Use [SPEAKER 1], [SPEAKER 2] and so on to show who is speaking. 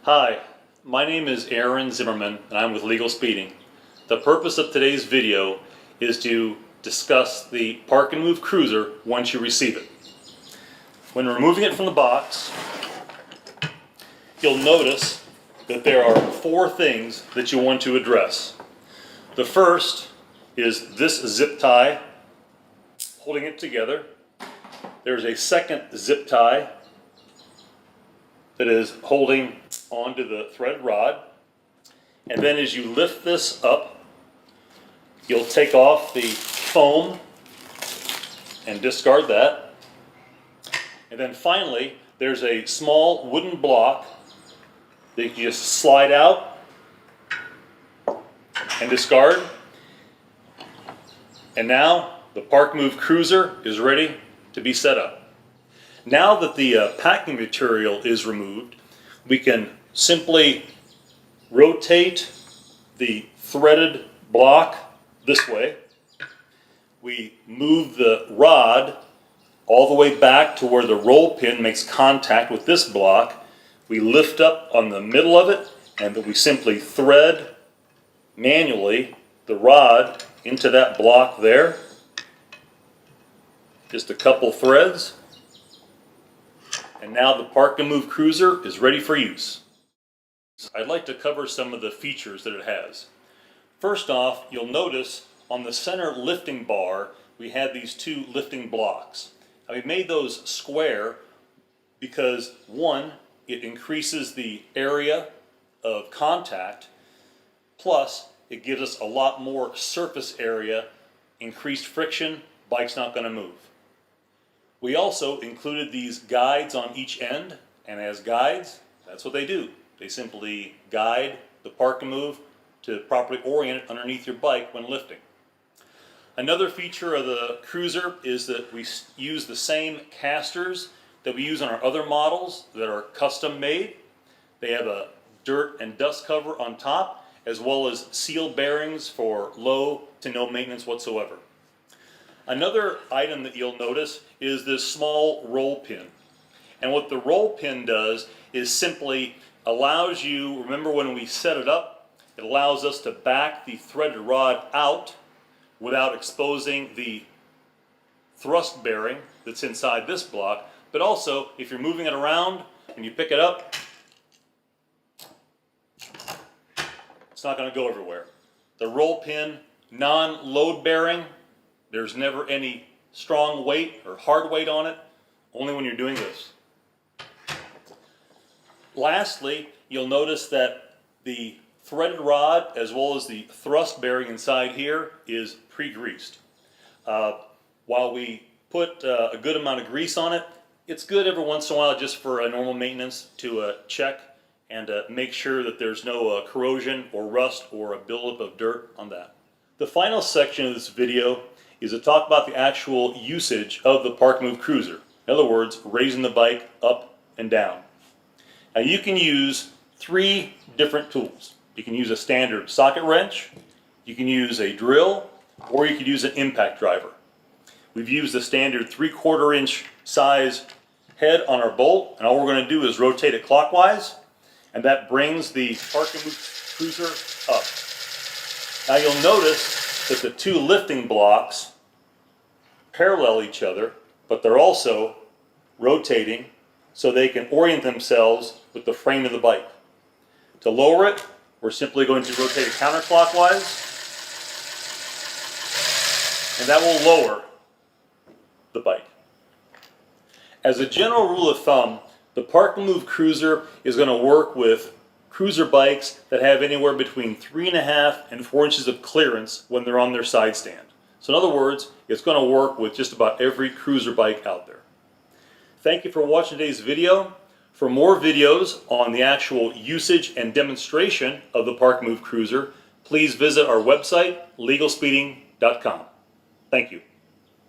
[SPEAKER 1] Hi, my name is Aaron Zimmerman and I'm with Legal Speeding. The purpose of today's video is to discuss the Park and Move Cruiser once you receive it. When removing it from the box, you'll notice that there are four things that you want to address. The first is this zip tie holding it together. There's a second zip tie that is holding onto the threaded rod. And then as you lift this up, you'll take off the foam and discard that. And then finally, there's a small wooden block that you can just slide out and discard. And now the Park Move Cruiser is ready to be set up. Now that the packing material is removed, we can simply rotate the threaded block this way. We move the rod all the way back to where the roll pin makes contact with this block. We lift up on the middle of it, and then we simply thread manually the rod into that block there. Just a couple threads. And now the Park and Move Cruiser is ready for use. I'd like to cover some of the features that it has. First off, you'll notice on the center lifting bar we had these two lifting blocks. Now, we made those square because one, it increases the area of contact, plus it gives us a lot more surface area, increased friction, bike's not going to move. We also included these guides on each end, and as guides, that's what they do. They simply guide the Park and Move to properly orient it underneath your bike when lifting. Another feature of the Cruiser is that we use the same casters that we use on our other models that are custom made. They have a dirt and dust cover on top, as well as seal bearings for low to no maintenance whatsoever. Another item that you'll notice is this small roll pin. And what the roll pin does is simply allows you, remember when we set it up, it allows us to back the threaded rod out without exposing the thrust bearing that's inside this block. But also, if you're moving it around and you pick it up, it's not going to go everywhere. The roll pin, non-load bearing, there's never any strong weight or hard weight on it, only when you're doing this. Lastly, you'll notice that the threaded rod as well as the thrust bearing inside here is pre-greased. While we put a good amount of grease on it, it's good every once in a while just for a normal maintenance to check and make sure that there's no corrosion or rust or a buildup of dirt on that. The final section of this video is to talk about the actual usage of the Park Move Cruiser. In other words, raising the bike up and down. Now you can use three different tools. You can use a standard socket wrench, you can use a drill, or you could use an impact driver. We've used the standard 3/4 inch size head on our bolt, and all we're going to do is rotate it clockwise, and that brings the Park and Move Cruiser up. Now you'll notice that the two lifting blocks parallel each other, but they're also rotating so they can orient themselves with the frame of the bike. To lower it, we're simply going to rotate it counterclockwise, and that will lower the bike. As a general rule of thumb, the Park and Move Cruiser is going to work with cruiser bikes that have anywhere between 3.5 and 4 inches of clearance when they're on their side stand. So in other words, it's going to work with just about every cruiser bike out there. Thank you for watching today's video. For more videos on the actual usage and demonstration of the Park Move Cruiser, please visit our website, legalspeeding.com. Thank you.